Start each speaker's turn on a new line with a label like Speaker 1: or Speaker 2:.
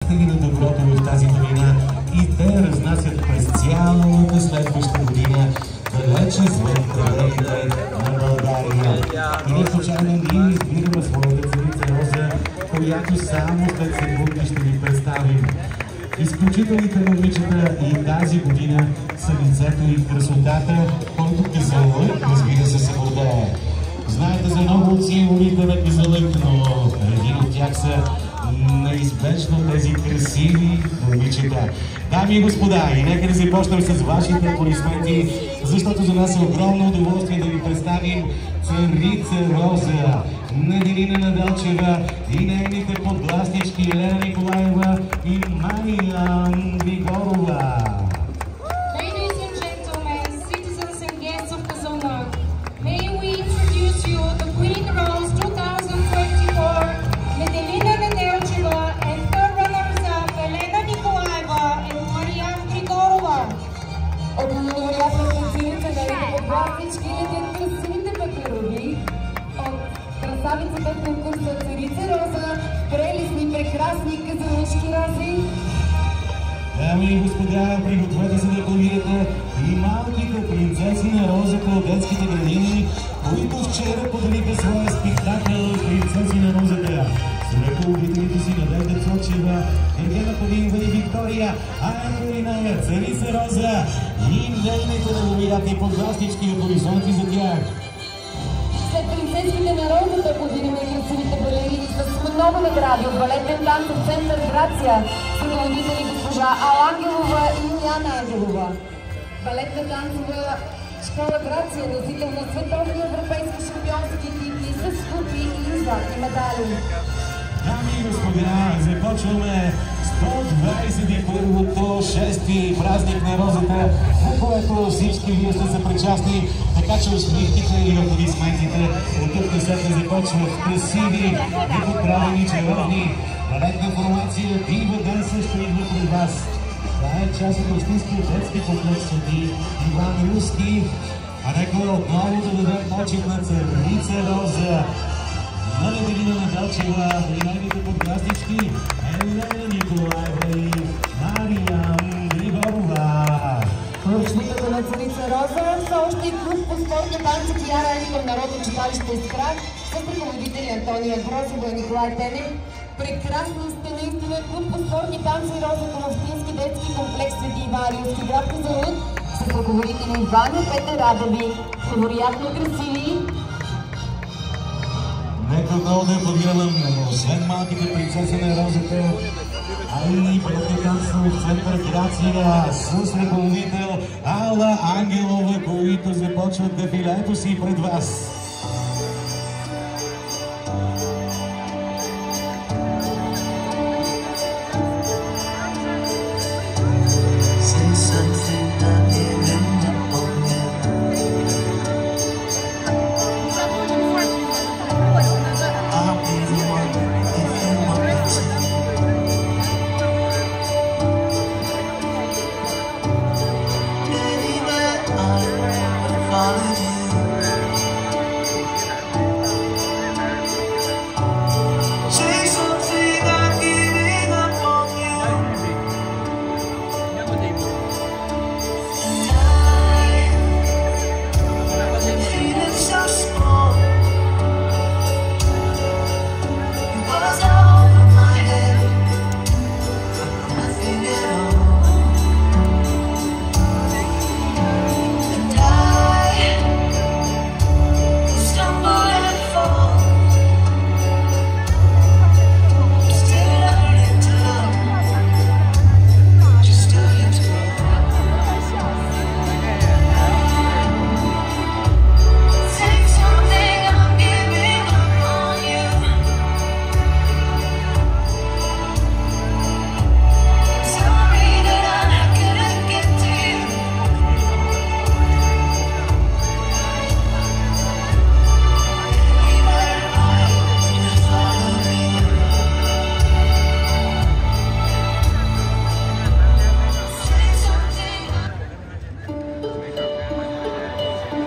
Speaker 1: пратили на доброто в тази година и те разнасят през цялата следваща година, далече звън пределите на България. И не случайно ние избираме своята царица Роза, която само след секунди ще ви представим. Изключителните момичета и тази година са лицето и красотата, който Казанлък, разбира се гордее. Знаете за много от символите на Казанлък, но един от тях са неизбежно тези красиви момичета. Дами и господа, и нека да започнем с вашите аплодисменти, защото за нас е огромно удоволствие да ви представим царица Роза, Неделина Недялчева и нейните подгласнички Елена Николаева и Мариан Григорова.
Speaker 2: Ladies and gentlemen, citizens and guests of Казанлък, may we introduce you the Queen Rose 2024, Неделина Недялчева and her runners-up Елена Николаева and Мариан Григорова.
Speaker 3: От невероятната царица на подгласнички летят красивите пеперови, от красавицата в конкурса Царица Роза, прелестни, прекрасни казанлъшки рози.
Speaker 1: Дами и господа, пригответе се да аплодирате и малките принцеси на Розата от детските градини, които вчера подариха своя спектакъл Принцеси на Розата. С ръководителите си Надежда Цочева, Ергена Павлова и Виктория, Ангелина, Царица Роза и нейните невероятни подгласнички и хоризонти за тях.
Speaker 3: След принцеските на Розата аплодираме красивите балерини с много награди от балетен танцов център Грация, с ръководители госпожа Ала Ангелова и Юлиана Ангелова. Балетна танцова школа Грация, носител на световни европейски шампионски титли с купи и златни медали.
Speaker 1: Дами и господа, започваме 121-то шести празник на Розата, на което всички вие сте съпричастни, така че усмихките и аплодисментите от тук насетне започват красиви, неподправени червени. Балетна формация Дива Данса ще идва пред вас. Това е част от Общинския детски комплекс Свети Иван Руски, а нека отново да дадем почет на царица Роза, на Неделина Недялчева и нейните подгласнички Елена Николаева и Мариан Григорова.
Speaker 3: Помощниката на царица Роза са още и клуб по спортни танци Кияра към Народно читалище Искра с ръководители Антония Грозева и Николай Тенев. Прекрасни сте наистина клуб по спортни танци Роза към Общински детски комплекс Свети Иван Рилски, град Казанлък, с ръководители Иван и Петър Радеви. Невероятно красиви.
Speaker 1: Нека отново да аплодираме, освен малките принцеси на Розата, а и балетен танцов център Грация с ръководител Ала Ангелова, които започват дефилето си пред вас.